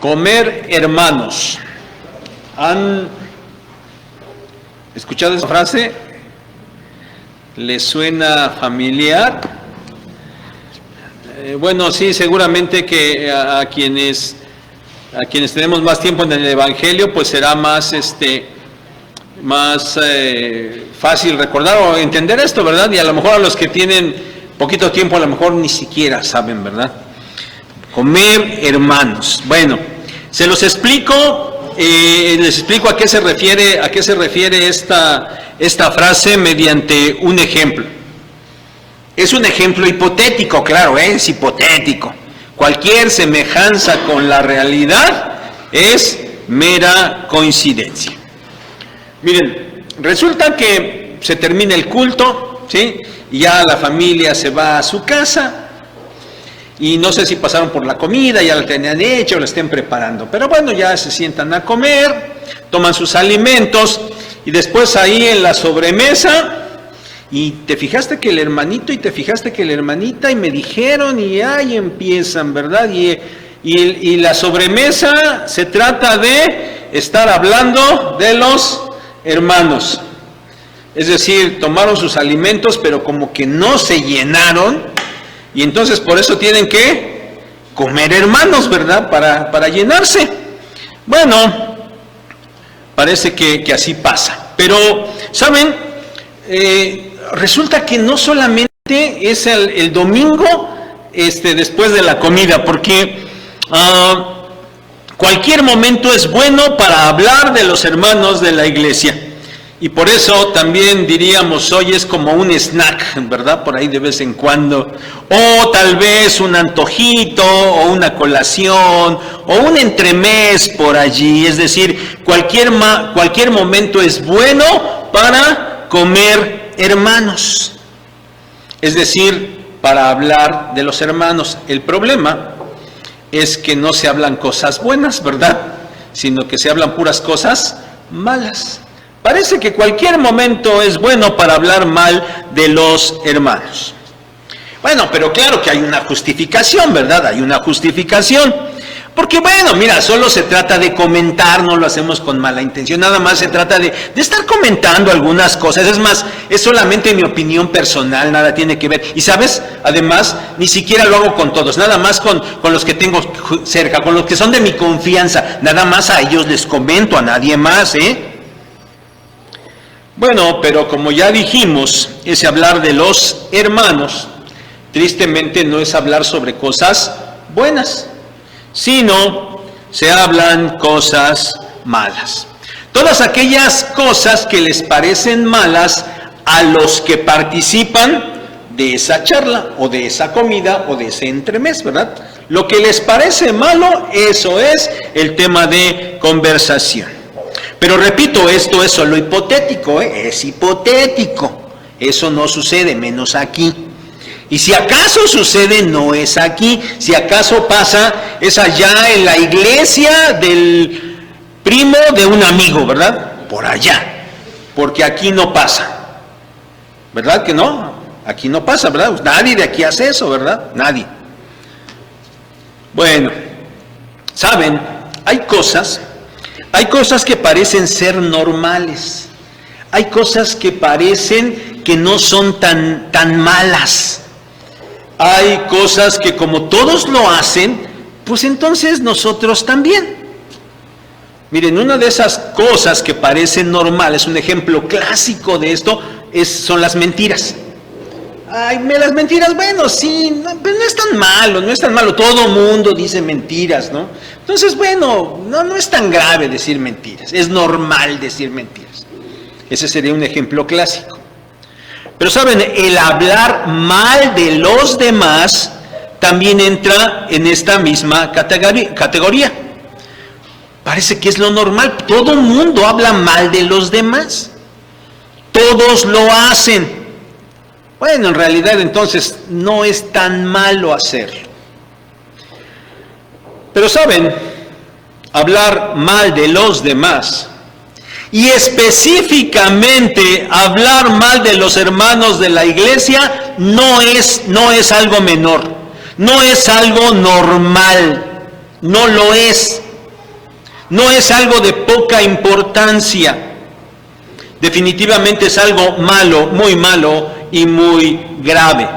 Comer hermanos. ¿Han escuchado esa frase? ¿Les suena familiar? Bueno, sí, seguramente que a quienes tenemos más tiempo en el Evangelio, pues será más fácil recordar o entender esto, ¿verdad? Y a lo mejor a los que tienen poquito tiempo, a lo mejor ni siquiera saben, ¿verdad? Comer hermanos. Bueno, se los explico, les explico a qué se refiere esta frase mediante un ejemplo. Es un ejemplo hipotético, claro, es hipotético. Cualquier semejanza con la realidad es mera coincidencia. Miren, resulta que se termina el culto, ¿sí? Y ya la familia se va a su casa. Y no sé si pasaron por la comida, ya la tenían hecha o la estén preparando. Pero bueno, ya se sientan a comer, toman sus alimentos y después ahí en la sobremesa, y te fijaste que el hermanito y te fijaste que la hermanita y me dijeron y ahí empiezan, ¿verdad? Y la sobremesa se trata de estar hablando de los hermanos. Es decir, tomaron sus alimentos pero como que no se llenaron. Y entonces por eso tienen que comer hermanos, ¿verdad? Para llenarse. Bueno, parece que así pasa. Pero, ¿saben? Resulta que no solamente es el domingo después de la comida, porque cualquier momento es bueno para hablar de los hermanos de la iglesia. Y por eso también diríamos hoy es como un snack, ¿verdad? Por ahí de vez en cuando. O tal vez un antojito, o una colación, o un entremés por allí. Es decir, cualquier momento es bueno para comer hermanos. Es decir, para hablar de los hermanos. El problema es que no se hablan cosas buenas, ¿verdad? Sino que se hablan puras cosas malas. Parece que cualquier momento es bueno para hablar mal de los hermanos. Bueno, pero claro que hay una justificación, ¿verdad? Hay una justificación. Porque bueno, mira, solo se trata de comentar, no lo hacemos con mala intención, nada más se trata de estar comentando algunas cosas. Es más, es solamente mi opinión personal, nada tiene que ver. Y sabes, además, ni siquiera lo hago con todos, nada más con los que tengo cerca, con los que son de mi confianza, nada más a ellos les comento, a nadie más, ¿eh? Bueno, pero como ya dijimos, ese hablar de los hermanos, tristemente no es hablar sobre cosas buenas, sino se hablan cosas malas. Todas aquellas cosas que les parecen malas a los que participan de esa charla, o de esa comida, o de ese entremés, ¿verdad? Lo que les parece malo, eso es el tema de conversación. Pero repito, esto es solo hipotético, es hipotético. Eso no sucede, menos aquí. Y si acaso sucede, no es aquí. Si acaso pasa, es allá en la iglesia del primo de un amigo, ¿verdad? Por allá. Porque aquí no pasa. ¿Verdad que no? Aquí no pasa, ¿verdad? Nadie de aquí hace eso, ¿verdad? Nadie. Bueno, ¿saben? Hay cosas que parecen ser normales. Hay cosas que parecen que no son tan malas. Hay cosas que como todos lo hacen, pues entonces nosotros también. Miren, una de esas cosas que parecen normales, un ejemplo clásico de esto, son las mentiras. Ay, las mentiras, bueno, sí, pero no es tan malo, todo mundo dice mentiras, ¿no? Entonces, bueno, no es tan grave decir mentiras, es normal decir mentiras. Ese sería un ejemplo clásico. Pero saben, el hablar mal de los demás también entra en esta misma categoría. Parece que es lo normal, todo el mundo habla mal de los demás, todos lo hacen. Bueno, en realidad entonces no es tan malo hacerlo. Pero saben, hablar mal de los demás y específicamente hablar mal de los hermanos de la iglesia no es algo menor, no es algo normal, no lo es. no es algo de poca importancia. Definitivamente es algo malo, muy malo y muy grave.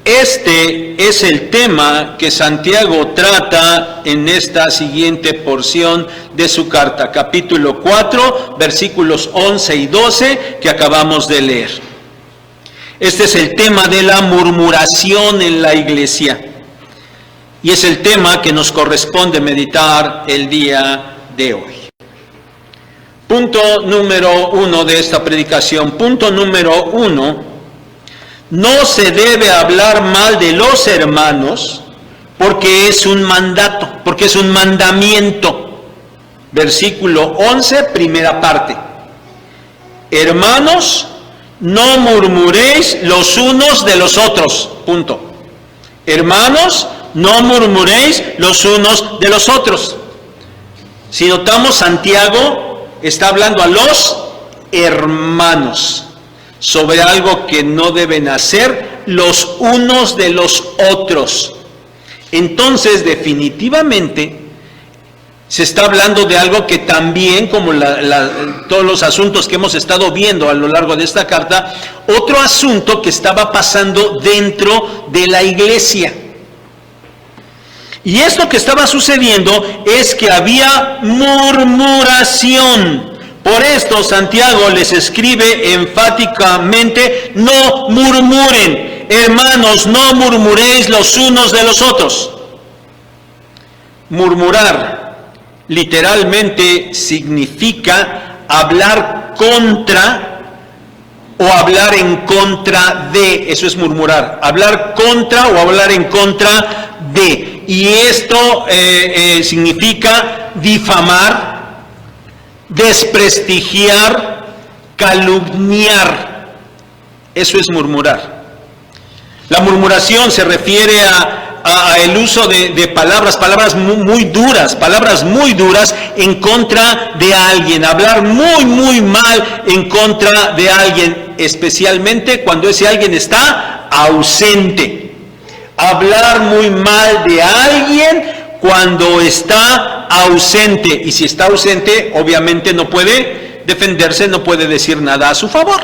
Este es el tema que Santiago trata en esta siguiente porción de su carta, capítulo 4, versículos 11 y 12 que acabamos de leer. Este es el tema de la murmuración en la iglesia y es el tema que nos corresponde meditar el día de hoy. Punto número 1 de esta predicación. Punto número 1. No se debe hablar mal de los hermanos porque es un mandato, porque es un mandamiento. Versículo 11, primera parte. Hermanos, no murmuréis los unos de los otros. Punto. Hermanos, no murmuréis los unos de los otros. Si notamos, Santiago está hablando a los hermanos sobre algo que no deben hacer los unos de los otros. Entonces, definitivamente, se está hablando de algo que también, como todos los asuntos que hemos estado viendo a lo largo de esta carta, otro asunto que estaba pasando dentro de la iglesia. Y esto que estaba sucediendo es que había murmuración. Por esto Santiago les escribe enfáticamente: no murmuren, hermanos, no murmuréis los unos de los otros. Murmurar literalmente significa hablar contra o hablar en contra de. Eso es murmurar, hablar contra o hablar en contra de. Y esto significa difamar, desprestigiar, calumniar. Eso es murmurar. La murmuración se refiere a el uso de palabras muy duras en contra de alguien, hablar muy mal en contra de alguien, especialmente cuando ese alguien está ausente. Hablar muy mal de alguien cuando está ausente, y si está ausente, obviamente no puede defenderse, no puede decir nada a su favor.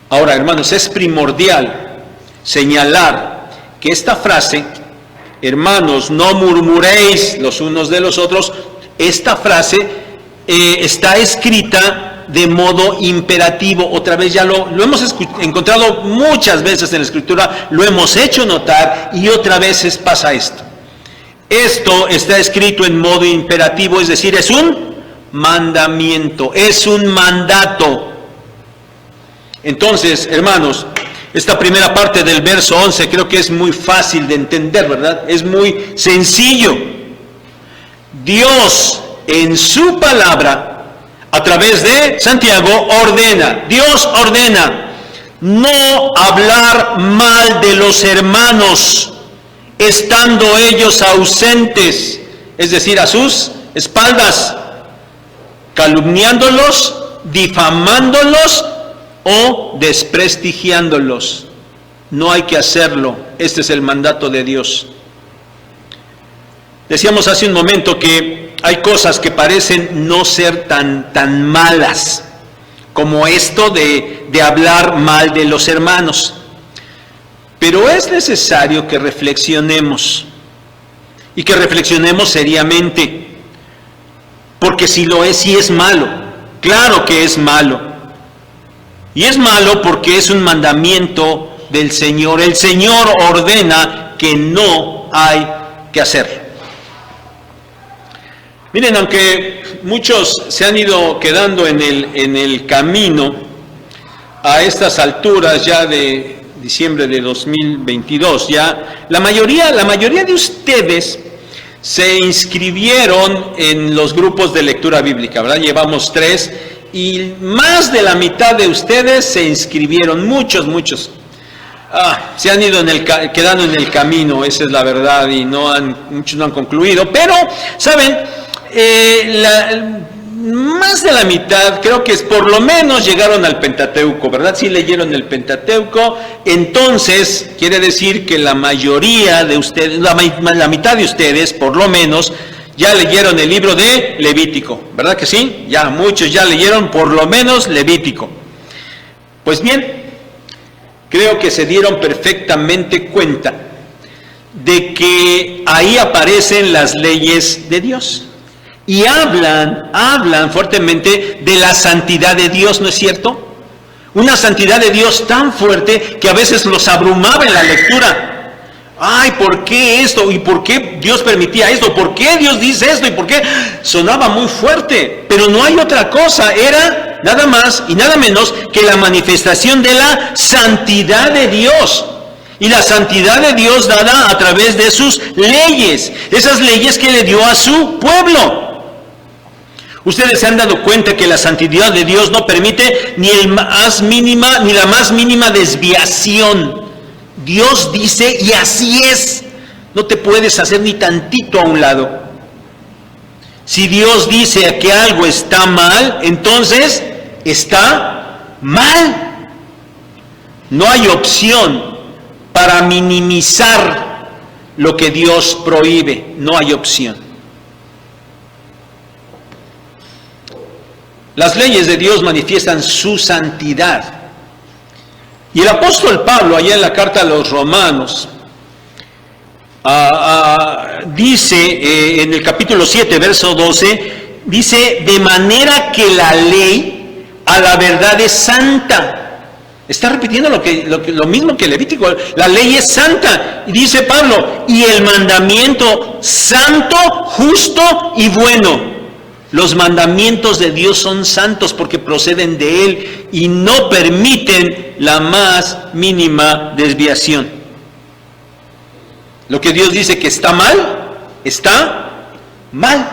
Ahora, hermanos, es primordial señalar que esta frase, hermanos, no murmuréis los unos de los otros, esta frase está escrita de modo imperativo. Otra vez ya lo hemos encontrado muchas veces en la Escritura, lo hemos hecho notar y otra vez pasa esto. Esto está escrito en modo imperativo, es decir, es un mandamiento, es un mandato. Entonces, hermanos, esta primera parte del verso 11 creo que es muy fácil de entender, ¿verdad? Es muy sencillo. Dios en su palabra, a través de Santiago, Dios ordena no hablar mal de los hermanos, estando ellos ausentes, es decir, a sus espaldas, calumniándolos, difamándolos o desprestigiándolos. No hay que hacerlo. Este es el mandato de Dios. Decíamos hace un momento que hay cosas que parecen no ser tan malas como esto de hablar mal de los hermanos. Pero es necesario que reflexionemos y que reflexionemos seriamente, porque si es malo, claro que es malo. Y es malo porque es un mandamiento del Señor. El Señor ordena que no hay que hacerlo. Miren, aunque muchos se han ido quedando en el camino a estas alturas ya de diciembre de 2022, ya la mayoría de ustedes se inscribieron en los grupos de lectura bíblica, ¿verdad? Llevamos 3 y más de la mitad de ustedes se inscribieron, muchos. Se han ido quedando en el camino, esa es la verdad, y muchos no han concluido, pero, ¿saben? más de la mitad, creo que es por lo menos llegaron al Pentateuco, ¿verdad? Sí leyeron el Pentateuco, entonces quiere decir que la mayoría de ustedes, la mitad de ustedes, por lo menos, ya leyeron el libro de Levítico, ¿verdad que sí? Ya muchos ya leyeron por lo menos Levítico. Pues bien, creo que se dieron perfectamente cuenta de que ahí aparecen las leyes de Dios. Y hablan fuertemente de la santidad de Dios, ¿no es cierto? Una santidad de Dios tan fuerte que a veces los abrumaba en la lectura. Ay, ¿por qué esto? ¿Y por qué Dios permitía esto? ¿Por qué Dios dice esto? ¿Y por qué? Sonaba muy fuerte, pero no hay otra cosa. Era nada más y nada menos que la manifestación de la santidad de Dios. Y la santidad de Dios dada a través de sus leyes. Esas leyes que le dio a su pueblo. Ustedes se han dado cuenta que la santidad de Dios no permite ni la más mínima desviación. Dios dice y así es. No te puedes hacer ni tantito a un lado. Si Dios dice que algo está mal, entonces está mal. No hay opción para minimizar lo que Dios prohíbe. No hay opción. Las leyes de Dios manifiestan su santidad. Y el apóstol Pablo, allá en la carta a los Romanos, dice en el capítulo 7, verso 12, dice, de manera que la ley a la verdad es santa. Está repitiendo lo mismo que Levítico. La ley es santa. Y dice Pablo, y el mandamiento santo, justo y bueno. Los mandamientos de Dios son santos porque proceden de Él y no permiten la más mínima desviación. Lo que Dios dice que está mal, está mal.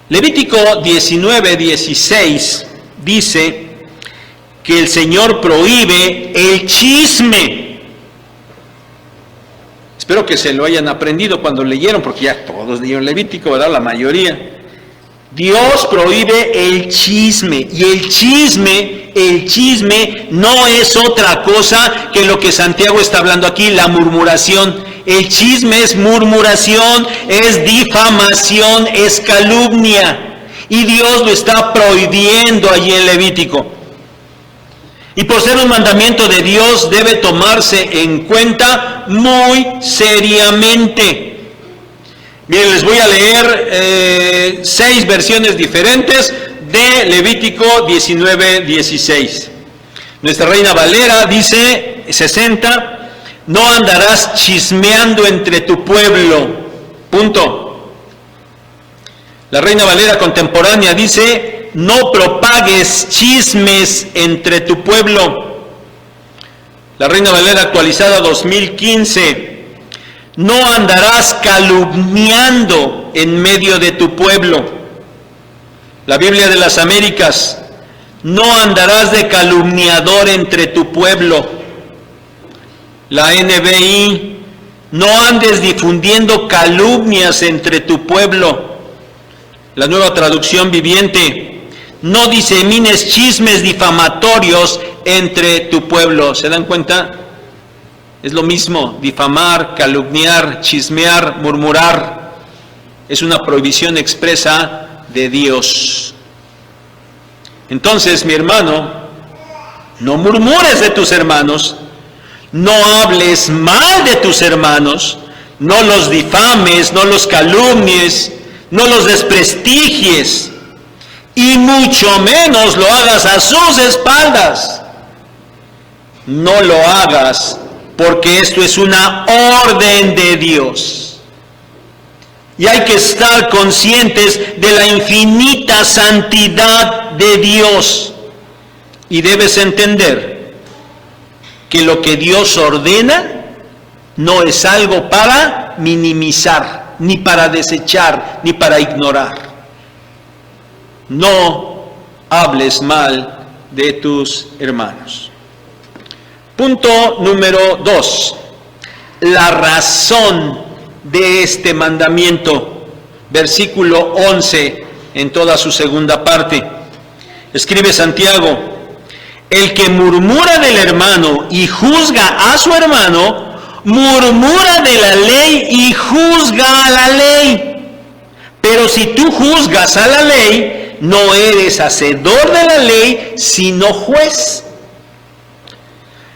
Levítico 19:16 dice que el Señor prohíbe el chisme. Espero que se lo hayan aprendido cuando leyeron, porque ya todos leyeron Levítico, ¿verdad? La mayoría. Dios prohíbe el chisme, y el chisme no es otra cosa que lo que Santiago está hablando aquí, la murmuración. El chisme es murmuración, es difamación, es calumnia, y Dios lo está prohibiendo allí en Levítico. Y por ser un mandamiento de Dios debe tomarse en cuenta muy seriamente. Miren, les voy a leer 6 versiones diferentes de Levítico 19:16. Nuestra Reina Valera dice 60, no andarás chismeando entre tu pueblo. Punto. La Reina Valera contemporánea dice, no propagues chismes entre tu pueblo. La Reina Valera actualizada 2015. No andarás calumniando en medio de tu pueblo. La Biblia de las Américas. No andarás de calumniador entre tu pueblo. La NBI. No andes difundiendo calumnias entre tu pueblo. La Nueva Traducción Viviente. No disemines chismes difamatorios entre tu pueblo. ¿Se dan cuenta? Es lo mismo, difamar, calumniar, chismear, murmurar. Es una prohibición expresa de Dios. Entonces, mi hermano, no murmures de tus hermanos, no hables mal de tus hermanos, no los difames, no los calumnies, no los desprestigies. Y mucho menos lo hagas a sus espaldas. No lo hagas, porque esto es una orden de Dios. Y hay que estar conscientes de la infinita santidad de Dios. Y debes entender que lo que Dios ordena no es algo para minimizar, ni para desechar, ni para ignorar. No hables mal de tus hermanos. Punto número 2. La razón de este mandamiento. versículo 11, en toda su segunda parte. Escribe Santiago: el que murmura del hermano y juzga a su hermano, murmura de la ley y juzga a la ley. Pero si tú juzgas a la ley, no eres hacedor de la ley, sino juez.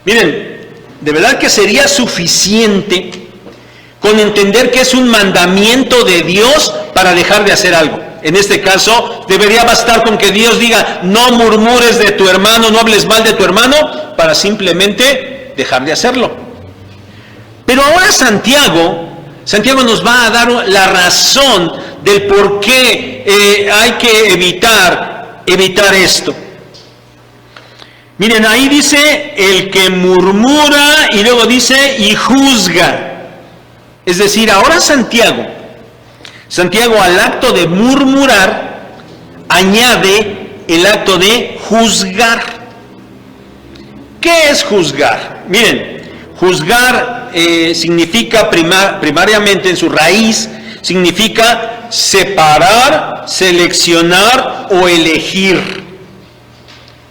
Miren, de verdad que sería suficiente con entender que es un mandamiento de Dios para dejar de hacer algo. En este caso, debería bastar con que Dios diga: no murmures de tu hermano, no hables mal de tu hermano, para simplemente dejar de hacerlo. Pero ahora Santiago nos va a dar la razón del por qué hay que evitar esto. Miren, ahí dice el que murmura y luego dice y juzga. Es decir, ahora Santiago al acto de murmurar añade el acto de juzgar. ¿Qué es juzgar? Miren, juzgar significa primariamente en su raíz, significa separar, seleccionar o elegir.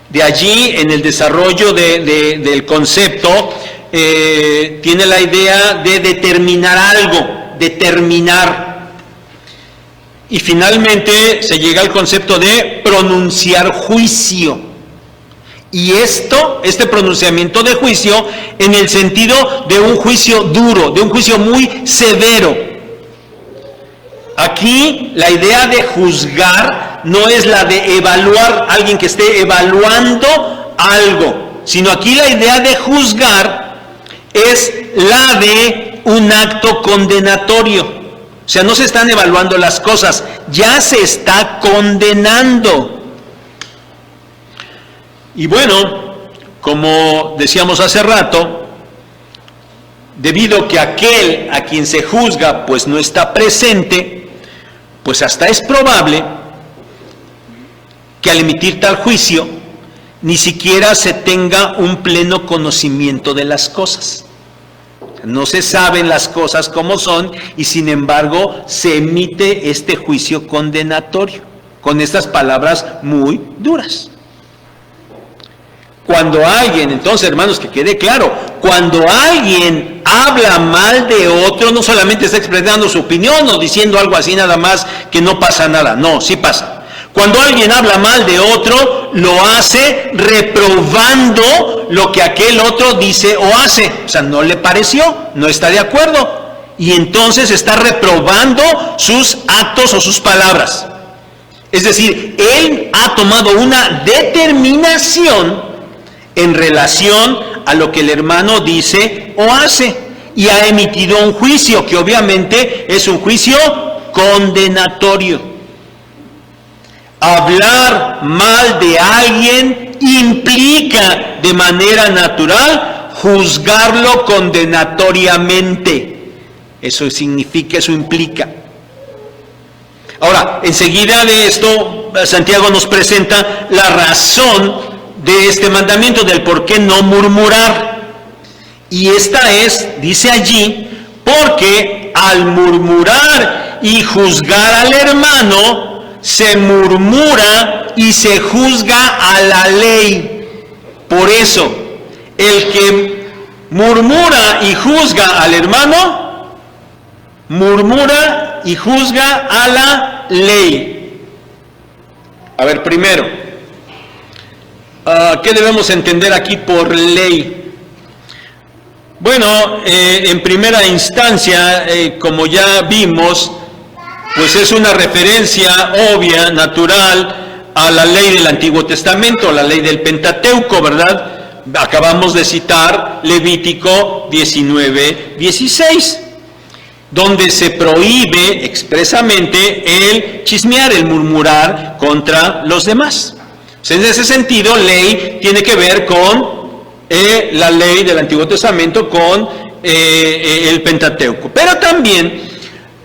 De allí, en el desarrollo del concepto, tiene la idea de determinar algo, determinar. Y finalmente se llega al concepto de pronunciar juicio. Y este pronunciamiento de juicio en el sentido de un juicio duro, de un juicio muy severo. Aquí la idea de juzgar no es la de evaluar, alguien que esté evaluando algo, sino aquí la idea de juzgar es la de un acto condenatorio. O sea, no se están evaluando las cosas, ya se está condenando. Y bueno, como decíamos hace rato, debido a que aquel a quien se juzga pues no está presente, pues hasta es probable que al emitir tal juicio ni siquiera se tenga un pleno conocimiento de las cosas. No se saben las cosas como son y sin embargo se emite este juicio condenatorio con estas palabras muy duras. Cuando alguien, entonces hermanos, que quede claro, cuando alguien habla mal de otro, no solamente está expresando su opinión o diciendo algo así nada más que no pasa nada, no, sí pasa. Cuando alguien habla mal de otro, lo hace reprobando lo que aquel otro dice o hace. O sea, no le pareció, no está de acuerdo. Y entonces está reprobando sus actos o sus palabras. Es decir, él ha tomado una determinación en relación a lo que el hermano dice o hace, y ha emitido un juicio que obviamente es un juicio condenatorio. Hablar mal de alguien implica de manera natural juzgarlo condenatoriamente. Eso significa, eso implica. Ahora, enseguida de esto, Santiago nos presenta la razón de este mandamiento, del por qué no murmurar. Y esta es, dice allí, porque al murmurar y juzgar al hermano, se murmura y se juzga a la ley. Por eso, el que murmura y juzga al hermano, murmura y juzga a la ley. A ver, primero, ¿qué debemos entender aquí por ley? Bueno, en primera instancia, como ya vimos, pues es una referencia obvia, natural, a la ley del Antiguo Testamento, la ley del Pentateuco, ¿verdad? Acabamos de citar Levítico 19:16, donde se prohíbe expresamente el chismear, el murmurar contra los demás. En ese sentido, ley tiene que ver con la ley del Antiguo Testamento, con el Pentateuco. Pero también,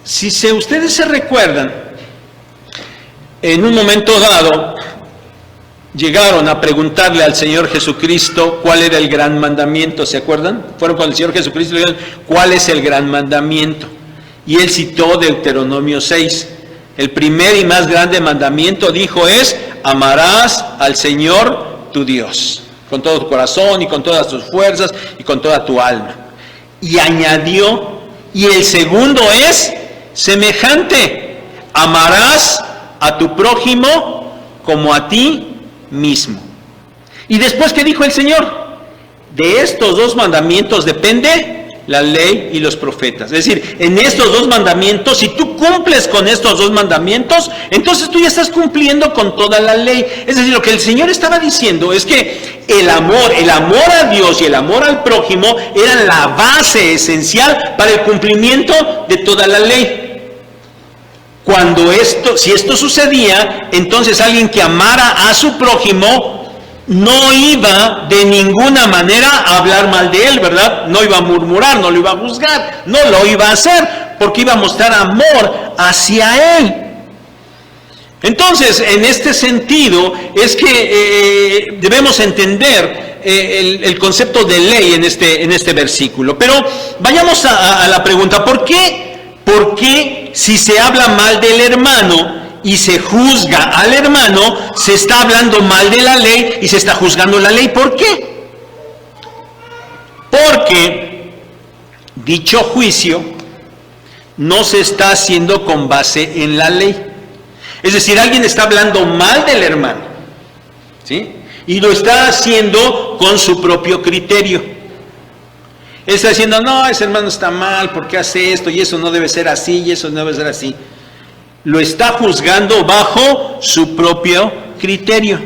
si ustedes se recuerdan, en un momento dado llegaron a preguntarle al Señor Jesucristo cuál era el gran mandamiento, ¿se acuerdan? Fueron con el Señor Jesucristo y le dijeron, ¿cuál es el gran mandamiento? Y él citó Deuteronomio 6. El primer y más grande mandamiento, dijo, es: amarás al Señor tu Dios con todo tu corazón y con todas tus fuerzas y con toda tu alma. Y añadió: y el segundo es semejante: amarás a tu prójimo como a ti mismo. Y después, ¿qué dijo el Señor? De estos dos mandamientos depende la ley y los profetas. Es decir, en estos dos mandamientos, si tú cumples con estos dos mandamientos, entonces tú ya estás cumpliendo con toda la ley. Es decir, lo que el Señor estaba diciendo es que el amor a Dios y el amor al prójimo eran la base esencial para el cumplimiento de toda la ley. Si esto sucedía, entonces alguien que amara a su prójimo no iba de ninguna manera a hablar mal de él, ¿verdad? No iba a murmurar, no lo iba a juzgar, no lo iba a hacer, porque iba a mostrar amor hacia él. Entonces, en este sentido, es que debemos entender el concepto de ley en este versículo. Pero vayamos a la pregunta: ¿por qué si se habla mal del hermano y se juzga al hermano, se está hablando mal de la ley y se está juzgando la ley? ¿Por qué? Porque dicho juicio no se está haciendo con base en la ley. Es decir, alguien está hablando mal del hermano, ¿sí? Y lo está haciendo con su propio criterio. Él está diciendo: no, ese hermano está mal, ¿por qué hace esto? Y eso no debe ser así, y eso no debe ser así. Lo está juzgando bajo su propio criterio.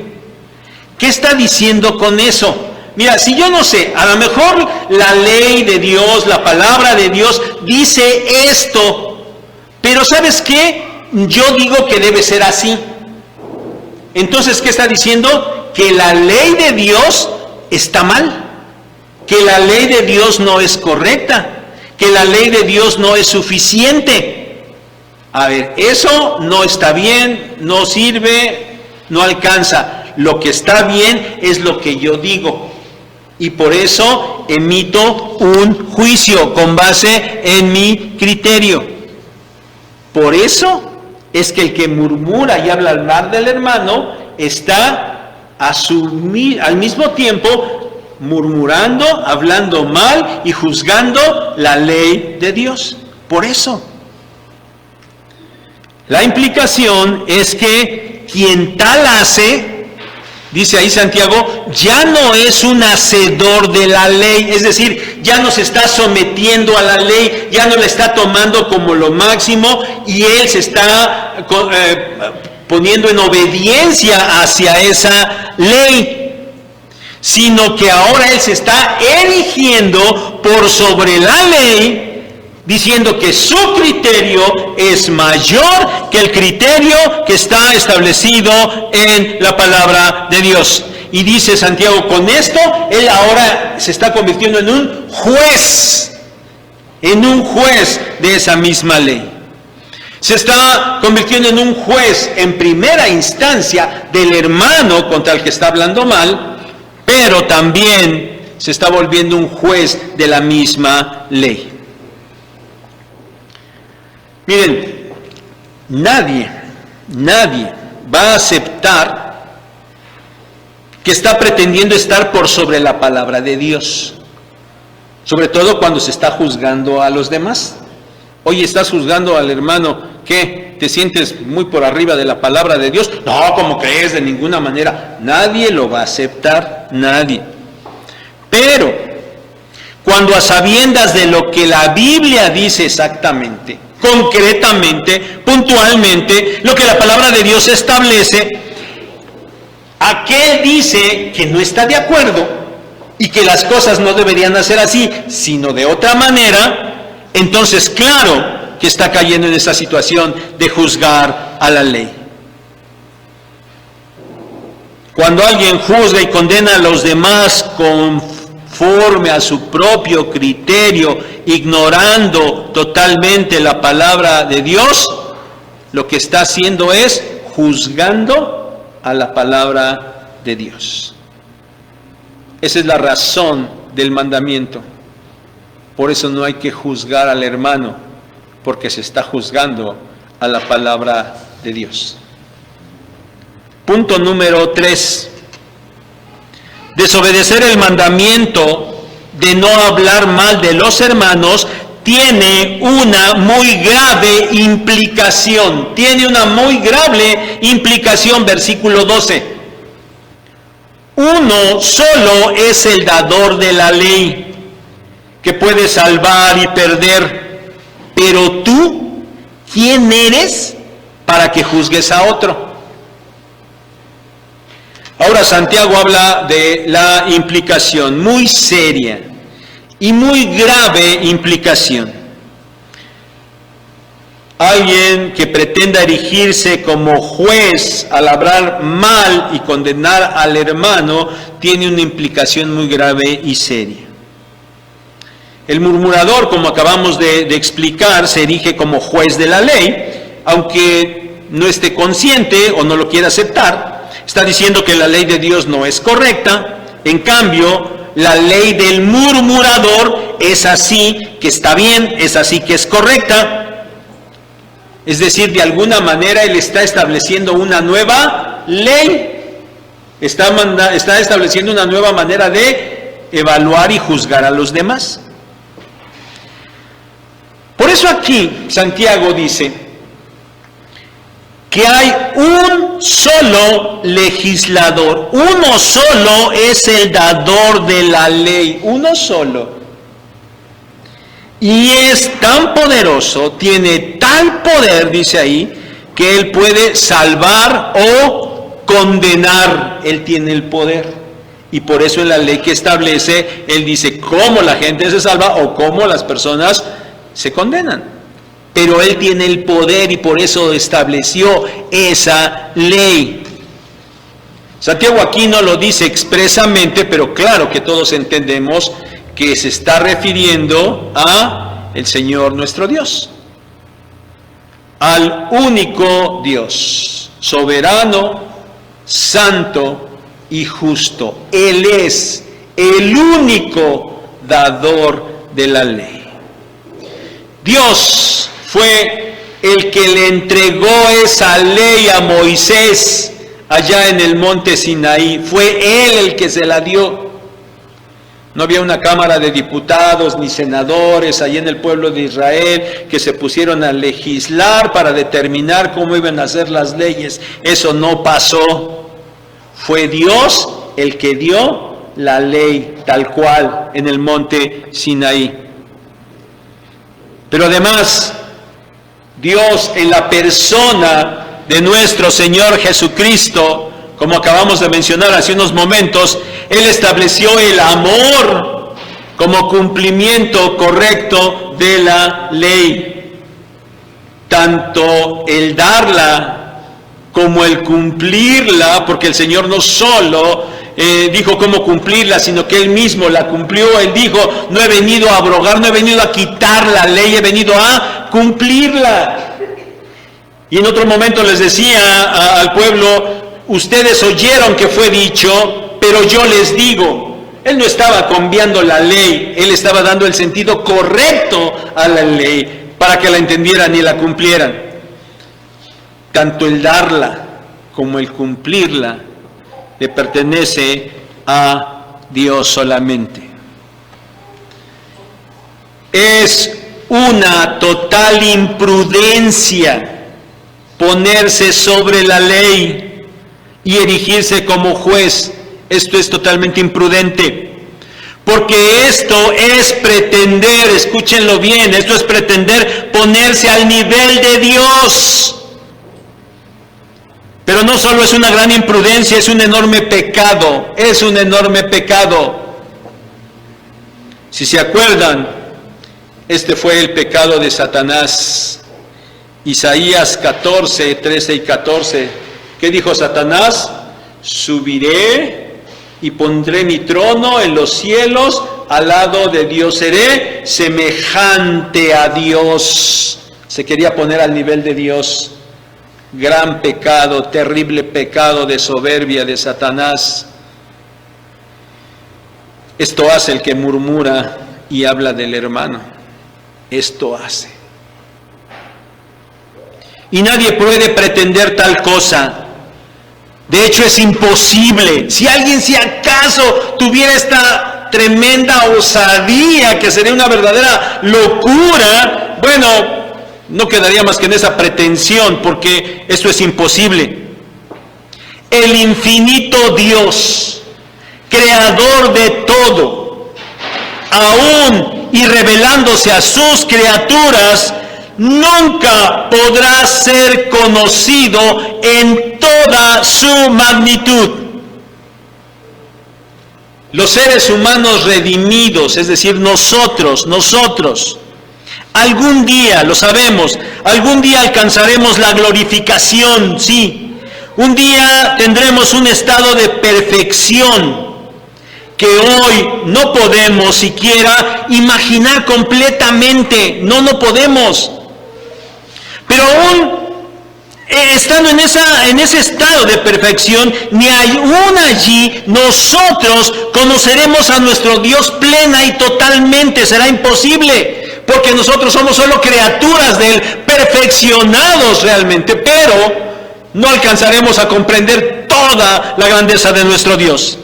¿Qué está diciendo con eso? Mira, si yo no sé, a lo mejor la ley de Dios, la palabra de Dios dice esto, pero ¿sabes qué? Yo digo que debe ser así. Entonces, ¿qué está diciendo? Que la ley de Dios está mal, que la ley de Dios no es correcta, que la ley de Dios no es suficiente. A ver, eso no está bien, no sirve, no alcanza. Lo que está bien es lo que yo digo. Y por eso emito un juicio con base en mi criterio. Por eso es que el que murmura y habla mal del hermano está al mismo tiempo murmurando, hablando mal y juzgando la ley de Dios. Por eso. La implicación es que quien tal hace, dice ahí Santiago, ya no es un hacedor de la ley, es decir, ya no se está sometiendo a la ley, ya no la está tomando como lo máximo y él se está poniendo en obediencia hacia esa ley, sino que ahora él se está erigiendo por sobre la ley, diciendo que su criterio es mayor que el criterio que está establecido en la palabra de Dios. Y dice Santiago, con esto, él ahora se está convirtiendo en un juez de esa misma ley. Se está convirtiendo en un juez en primera instancia del hermano contra el que está hablando mal, pero también se está volviendo un juez de la misma ley. Miren, nadie va a aceptar que está pretendiendo estar por sobre la palabra de Dios, sobre todo cuando se está juzgando a los demás. Oye, ¿estás juzgando al hermano? ¿Qué? ¿Te sientes muy por arriba de la palabra de Dios? No, ¿cómo crees? De ninguna manera. Nadie lo va a aceptar, nadie. Pero, cuando a sabiendas de lo que la Biblia dice exactamente, concretamente, puntualmente, lo que la palabra de Dios establece, aquel dice que no está de acuerdo y que las cosas no deberían hacer así, sino de otra manera, entonces claro que está cayendo en esa situación de juzgar a la ley. Cuando alguien juzga y condena a los demás conforme a su propio criterio, ignorando totalmente la palabra de Dios, lo que está haciendo es juzgando a la palabra de Dios. Esa es la razón del mandamiento. Por eso no hay que juzgar al hermano, porque se está juzgando a la palabra de Dios. Punto número 3. Desobedecer el mandamiento de no hablar mal de los hermanos tiene una muy grave implicación. Versículo 12. Uno solo es el dador de la ley, que puede salvar y perder. Pero tú, ¿quién eres para que juzgues a otro? Ahora Santiago habla de la implicación muy seria y muy grave implicación. Alguien que pretenda erigirse como juez al hablar mal y condenar al hermano tiene una implicación muy grave y seria. El murmurador, como acabamos de explicar, se erige como juez de la ley, aunque no esté consciente o no lo quiera aceptar. Está diciendo que la ley de Dios no es correcta. En cambio, la ley del murmurador es así que está bien, es así que es correcta. Es decir, de alguna manera él está estableciendo una nueva ley. Está estableciendo una nueva manera de evaluar y juzgar a los demás. Por eso aquí Santiago dice que hay un solo legislador, uno solo es el dador de la ley, uno solo. Y es tan poderoso, tiene tal poder, dice ahí, que él puede salvar o condenar, él tiene el poder. Y por eso en la ley que establece, él dice cómo la gente se salva o cómo las personas se condenan. Pero él tiene el poder y por eso estableció esa ley. Santiago aquí no lo dice expresamente, pero claro que todos entendemos que se está refiriendo a el Señor nuestro Dios, al único Dios, soberano, santo y justo. Él es el único dador de la ley. Dios fue el que le entregó esa ley a Moisés allá en el monte Sinaí. Fue él el que se la dio. No había una cámara de diputados ni senadores allí en el pueblo de Israel que se pusieron a legislar para determinar cómo iban a ser las leyes. Eso no pasó. Fue Dios el que dio la ley tal cual en el monte Sinaí. Pero además, Dios en la persona de nuestro Señor Jesucristo, como acabamos de mencionar hace unos momentos, Él estableció el amor como cumplimiento correcto de la ley. Tanto el darla como el cumplirla, porque el Señor no solo dijo cómo cumplirla, sino que Él mismo la cumplió. Él dijo, no he venido a abrogar, no he venido a quitar la ley, he venido a cumplirla. Y en otro momento les decía al pueblo, ustedes oyeron que fue dicho, pero yo les digo. Él no estaba cambiando la ley, Él estaba dando el sentido correcto a la ley para que la entendieran y la cumplieran. Tanto el darla como el cumplirla le pertenece a Dios solamente. Es una total imprudencia ponerse sobre la ley y erigirse como juez. Esto es totalmente imprudente, porque esto es pretender, escúchenlo bien, esto es pretender ponerse al nivel de Dios. Pero no solo es una gran imprudencia, es un enorme pecado, es un enorme pecado. Si se acuerdan, este fue el pecado de Satanás. Isaías 14, 13 y 14. ¿Qué dijo Satanás? Subiré y pondré mi trono en los cielos, al lado de Dios seré semejante a Dios. Se quería poner al nivel de Dios. Gran pecado, terrible pecado de soberbia de Satanás. Esto hace el que murmura y habla del hermano. Esto hace. Y nadie puede pretender tal cosa. De hecho, es imposible. Si alguien, si acaso, tuviera esta tremenda osadía, que sería una verdadera locura, bueno, no quedaría más que en esa pretensión, porque esto es imposible. El infinito Dios, creador de todo, aún y revelándose a sus criaturas, nunca podrá ser conocido en toda su magnitud. Los seres humanos redimidos, es decir, nosotros, algún día, lo sabemos, algún día alcanzaremos la glorificación, sí. Un día tendremos un estado de perfección que hoy no podemos siquiera imaginar completamente, no podemos. Pero aún estando en ese estado de perfección, ni aún allí nosotros conoceremos a nuestro Dios plena y totalmente, será imposible, porque nosotros somos solo criaturas de Él, perfeccionados realmente, pero no alcanzaremos a comprender toda la grandeza de nuestro Dios.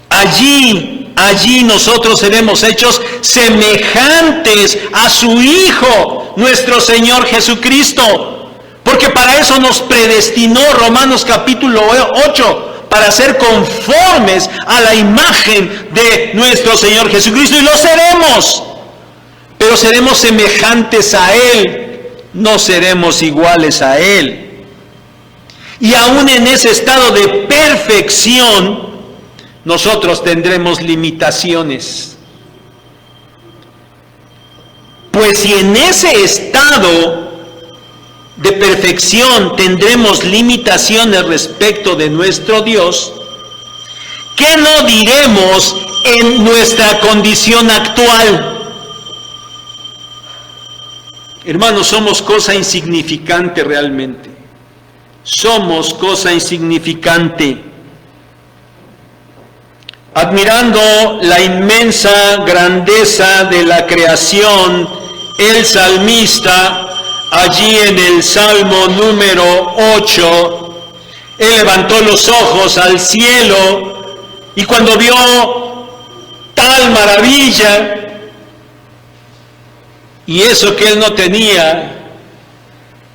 Allí nosotros seremos hechos semejantes a su Hijo, nuestro Señor Jesucristo. Porque para eso nos predestinó Romanos capítulo 8, para ser conformes a la imagen de nuestro Señor Jesucristo. Y lo seremos, pero seremos semejantes a Él, no seremos iguales a Él. Y aún en ese estado de perfección, nosotros tendremos limitaciones. Pues si en ese estado de perfección tendremos limitaciones respecto de nuestro Dios, ¿qué no diremos en nuestra condición actual? Hermanos, somos cosa insignificante realmente. Somos cosa insignificante. Admirando la inmensa grandeza de la creación, el salmista, allí en el Salmo número 8, él levantó los ojos al cielo y cuando vio tal maravilla, y eso que él no tenía,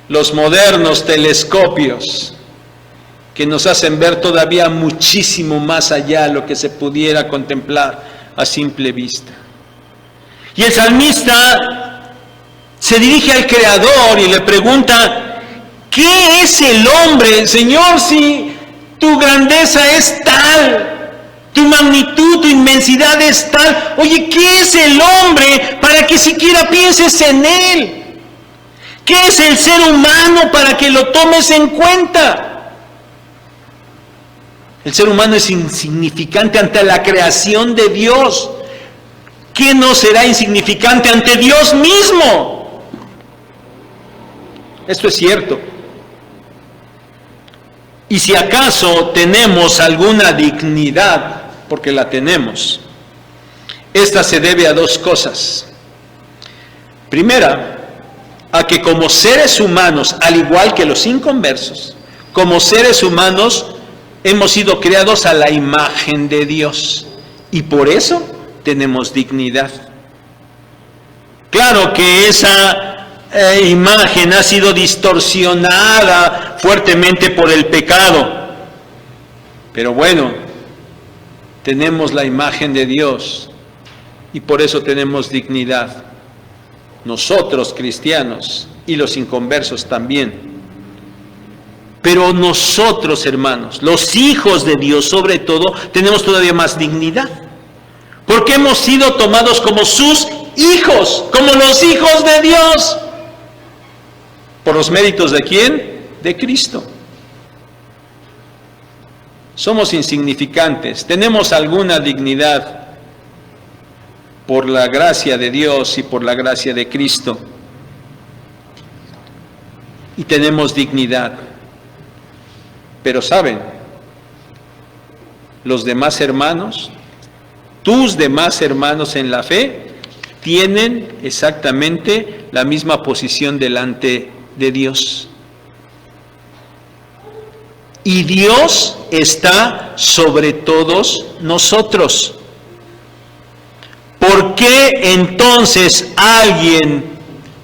los modernos telescopios, que nos hacen ver todavía muchísimo más allá lo que se pudiera contemplar a simple vista. Y el salmista se dirige al Creador y le pregunta, ¿qué es el hombre, Señor, si tu grandeza es tal, tu magnitud, tu inmensidad es tal? Oye, ¿qué es el hombre para que siquiera pienses en él? ¿Qué es el ser humano para que lo tomes en cuenta? El ser humano es insignificante ante la creación de Dios. ¿Qué no será insignificante ante Dios mismo? Esto es cierto. Y si acaso tenemos alguna dignidad, porque la tenemos, esta se debe a dos cosas. Primera, a que como seres humanos, al igual que los inconversos, como seres humanos hemos sido creados a la imagen de Dios y por eso tenemos dignidad. Claro que esa imagen ha sido distorsionada fuertemente por el pecado, pero bueno, tenemos la imagen de Dios y por eso tenemos dignidad. Nosotros cristianos y los inconversos también. Pero nosotros, hermanos, los hijos de Dios sobre todo, tenemos todavía más dignidad. Porque hemos sido tomados como sus hijos, como los hijos de Dios. ¿Por los méritos de quién? De Cristo. Somos insignificantes, tenemos alguna dignidad por la gracia de Dios y por la gracia de Cristo. Y tenemos dignidad. Pero saben, los demás hermanos, tus demás hermanos en la fe, tienen exactamente la misma posición delante de Dios. Y Dios está sobre todos nosotros. ¿Por qué entonces alguien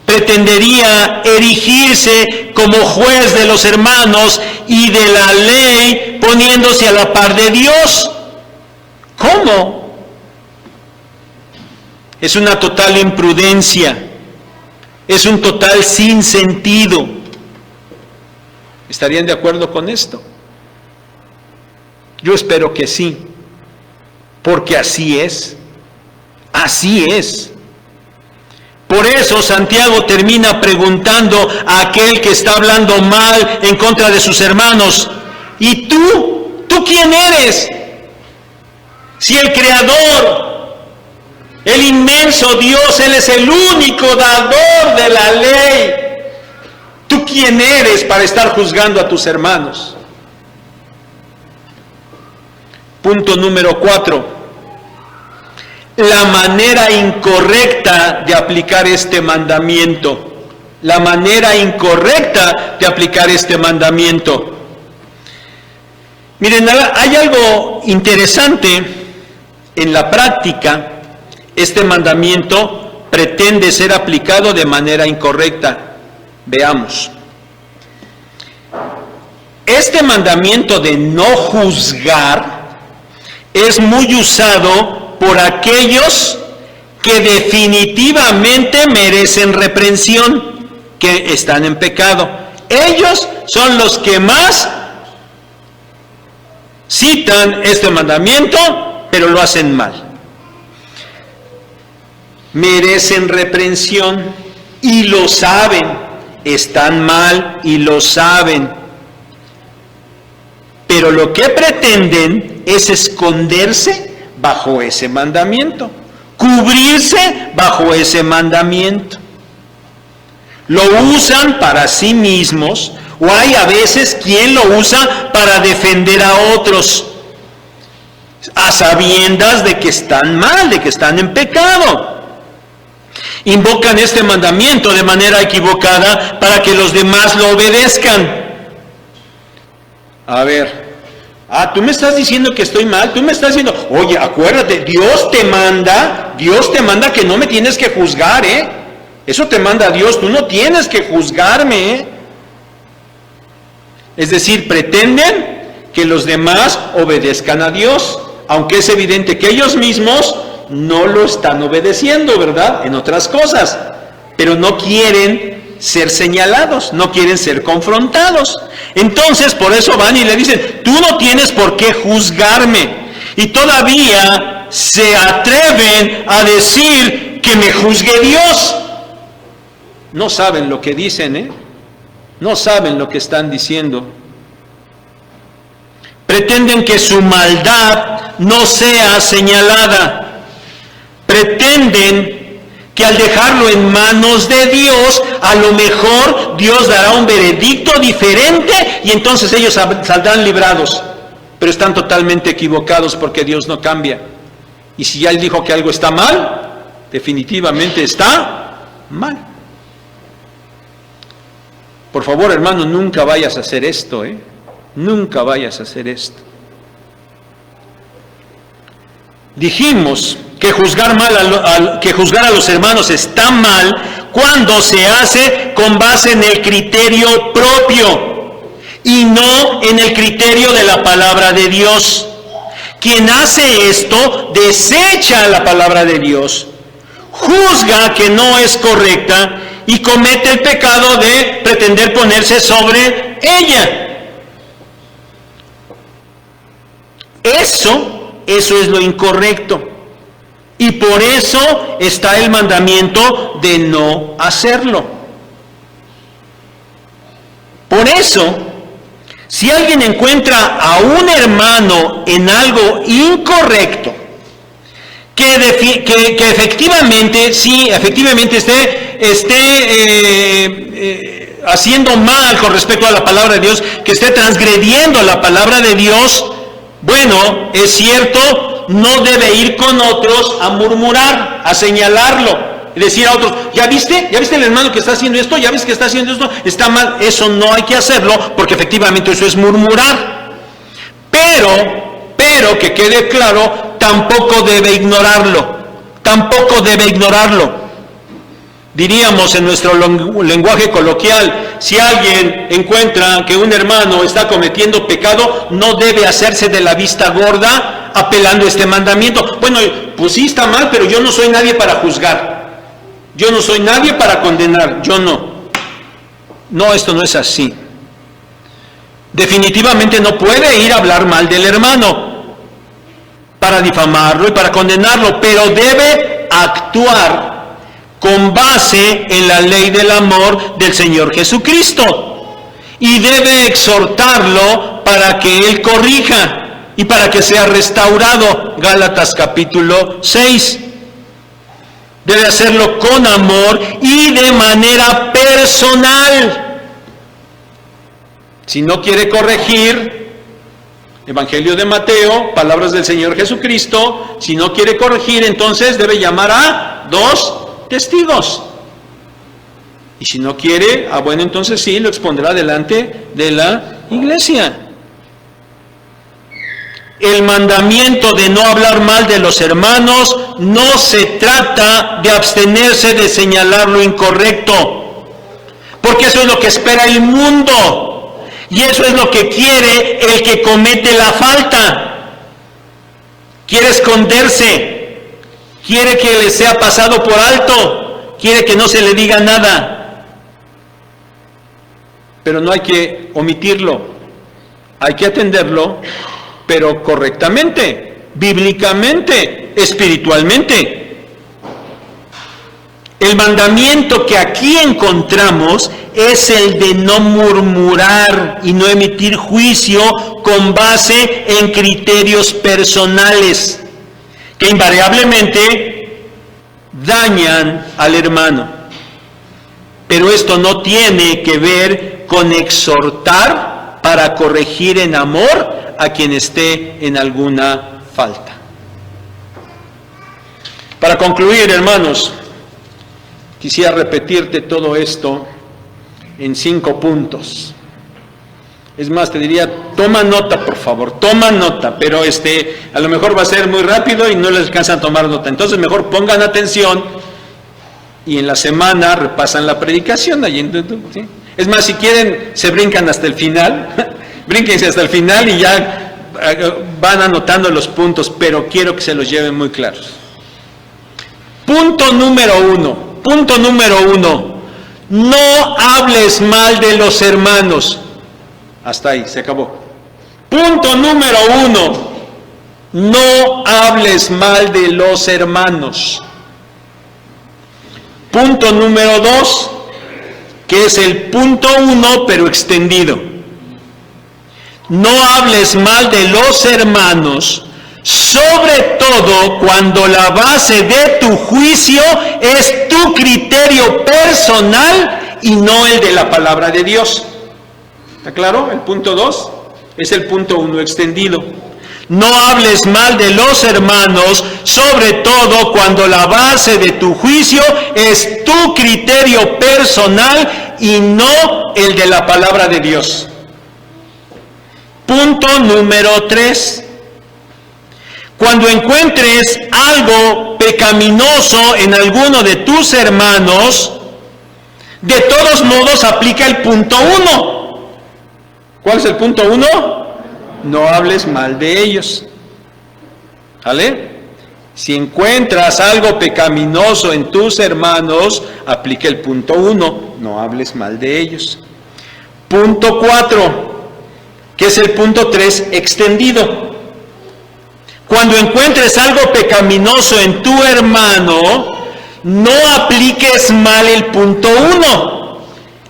pretendería erigirse como juez de los hermanos y de la ley, poniéndose a la par de Dios? ¿Cómo? Es una total imprudencia, es un total sinsentido. ¿Estarían de acuerdo con esto? Yo espero que sí, porque así es. Así es. Por eso Santiago termina preguntando a aquel que está hablando mal en contra de sus hermanos: ¿y tú? ¿Tú quién eres? Si el Creador, el inmenso Dios, Él es el único dador de la ley, ¿tú quién eres para estar juzgando a tus hermanos? Punto número 4. La manera incorrecta de aplicar este mandamiento. La manera incorrecta de aplicar este mandamiento. Miren, hay algo interesante en la práctica. Este mandamiento pretende ser aplicado de manera incorrecta. Veamos. Este mandamiento de no juzgar es muy usado por aquellos que definitivamente merecen reprensión, que están en pecado. Ellos son los que más citan este mandamiento, pero lo hacen mal. Merecen reprensión y lo saben, están mal y lo saben. Pero lo que pretenden es esconderse bajo ese mandamiento, cubrirse bajo ese mandamiento. Lo usan para sí mismos, o hay a veces quien lo usa para defender a otros, a sabiendas de que están mal, de que están en pecado. Invocan este mandamiento de manera equivocada para que los demás lo obedezcan. A ver, tú me estás diciendo que estoy mal, tú me estás diciendo, oye, acuérdate, Dios te manda que no me tienes que juzgar, eso te manda Dios, tú no tienes que juzgarme, Es decir, pretenden que los demás obedezcan a Dios, aunque es evidente que ellos mismos no lo están obedeciendo, ¿verdad? En otras cosas, pero no quieren ser señalados, no quieren ser confrontados. Entonces, por eso van y le dicen, tú no tienes por qué juzgarme. Y todavía se atreven a decir que me juzgue Dios. No saben lo que dicen, No saben lo que están diciendo. Pretenden que su maldad no sea señalada. Pretenden que al dejarlo en manos de Dios, a lo mejor Dios dará un veredicto diferente y entonces ellos saldrán librados. Pero están totalmente equivocados porque Dios no cambia. Y si ya Él dijo que algo está mal, definitivamente está mal. Por favor, hermano, nunca vayas a hacer esto, Nunca vayas a hacer esto. Dijimos que juzgar a los hermanos está mal cuando se hace con base en el criterio propio y no en el criterio de la palabra de Dios. Quien hace esto desecha la palabra de Dios, juzga que no es correcta y comete el pecado de pretender ponerse sobre ella. Eso es lo incorrecto. Y por eso está el mandamiento de no hacerlo. Por eso, si alguien encuentra a un hermano en algo incorrecto, que efectivamente, sí, efectivamente esté haciendo mal con respecto a la palabra de Dios, que esté transgrediendo la palabra de Dios, bueno, es cierto, no debe ir con otros a murmurar, a señalarlo. Y decir a otros, ¿ya viste el hermano que está haciendo esto? ¿Ya ves que está haciendo esto? Está mal. Eso no hay que hacerlo, porque efectivamente eso es murmurar. Pero que quede claro, tampoco debe ignorarlo. Diríamos en nuestro lenguaje coloquial, si alguien encuentra que un hermano está cometiendo pecado, no debe hacerse de la vista gorda apelando a este mandamiento. Bueno, pues sí está mal, pero yo no soy nadie para juzgar. Yo no soy nadie para condenar. Yo no. No, esto no es así. Definitivamente no puede ir a hablar mal del hermano para difamarlo y para condenarlo, pero debe actuar con base en la ley del amor del Señor Jesucristo. Y debe exhortarlo para que él corrija y para que sea restaurado. Gálatas capítulo 6. Debe hacerlo con amor y de manera personal. Si no quiere corregir, Evangelio de Mateo, palabras del Señor Jesucristo, si no quiere corregir, entonces debe llamar a 2 testigos. Y si no quiere, bueno, entonces sí, lo expondrá delante de la iglesia. El mandamiento de no hablar mal de los hermanos no se trata de abstenerse de señalar lo incorrecto, porque eso es lo que espera el mundo, y eso es lo que quiere el que comete la falta. Quiere esconderse, quiere que le sea pasado por alto, quiere que no se le diga nada. Pero no hay que omitirlo, hay que atenderlo, pero correctamente, bíblicamente, espiritualmente. El mandamiento que aquí encontramos es el de no murmurar y no emitir juicio con base en criterios personales que invariablemente dañan al hermano. Pero esto no tiene que ver con exhortar para corregir en amor a quien esté en alguna falta. Para concluir, hermanos, quisiera repetirte todo esto en 5 puntos. Es más, te diría, toma nota, por favor, toma nota, pero a lo mejor va a ser muy rápido y no les alcanzan a tomar nota. Entonces mejor pongan atención y en la semana repasan la predicación allí en YouTube, ¿sí? Es más, si quieren, se brincan hasta el final, brínquense hasta el final y ya van anotando los puntos, pero quiero que se los lleven muy claros. Punto número uno, no hables mal de los hermanos. Hasta ahí, se acabó. Punto número 1, no hables mal de los hermanos. Punto número 2, que es el punto 1 pero extendido. No hables mal de los hermanos, sobre todo cuando la base de tu juicio es tu criterio personal y no el de la palabra de Dios. ¿Está claro? El punto 2 es el punto 1 extendido. No hables mal de los hermanos, sobre todo cuando la base de tu juicio es tu criterio personal y no el de la palabra de Dios. Punto número 3. Cuando encuentres algo pecaminoso en alguno de tus hermanos, de todos modos aplica el punto 1. ¿Cuál es el punto 1? No hables mal de ellos. ¿Vale? Si encuentras algo pecaminoso en tus hermanos, aplica el punto 1. No hables mal de ellos. Punto 4, que es el punto 3 extendido. Cuando encuentres algo pecaminoso en tu hermano, no apliques mal el punto 1.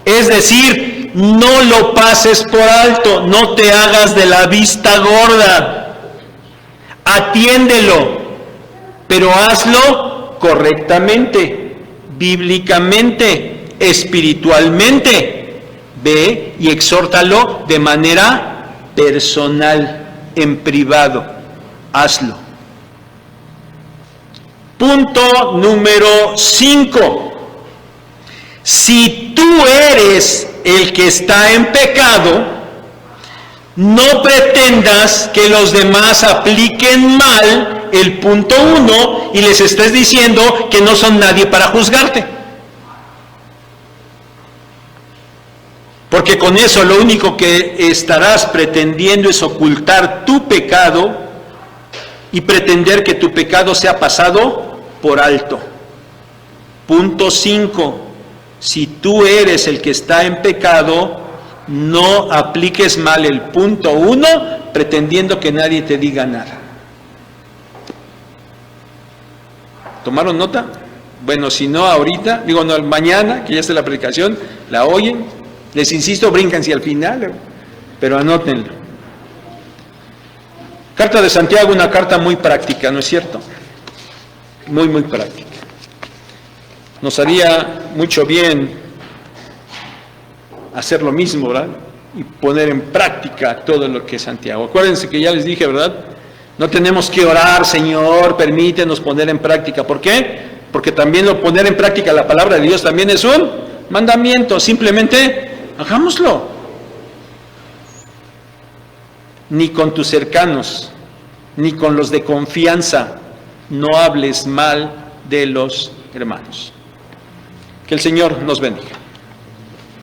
Es decir, no lo pases por alto, no te hagas de la vista gorda. Atiéndelo, pero hazlo correctamente, bíblicamente, espiritualmente. Ve y exhórtalo de manera personal, en privado. Hazlo. Punto número 5. Si tú eres el que está en pecado, no pretendas que los demás apliquen mal el punto 1 y les estés diciendo que no son nadie para juzgarte. Porque con eso lo único que estarás pretendiendo es ocultar tu pecado y pretender que tu pecado sea pasado por alto. Punto 5. Si tú eres el que está en pecado, no apliques mal el punto 1 pretendiendo que nadie te diga nada. ¿Tomaron nota? Bueno, si no ahorita, no, mañana, que ya está la predicación, la oyen. Les insisto, bríncanse al final, pero anótenlo. Carta de Santiago, una carta muy práctica, ¿no es cierto? Muy, muy práctica. Nos haría mucho bien hacer lo mismo, ¿verdad? Y poner en práctica todo lo que es Santiago. Acuérdense que ya les dije, ¿verdad? No tenemos que orar, Señor, permítenos poner en práctica. ¿Por qué? Porque también poner en práctica la palabra de Dios también es un mandamiento. Simplemente hagámoslo. Ni con tus cercanos, ni con los de confianza, no hables mal de los hermanos. Que el Señor nos bendiga.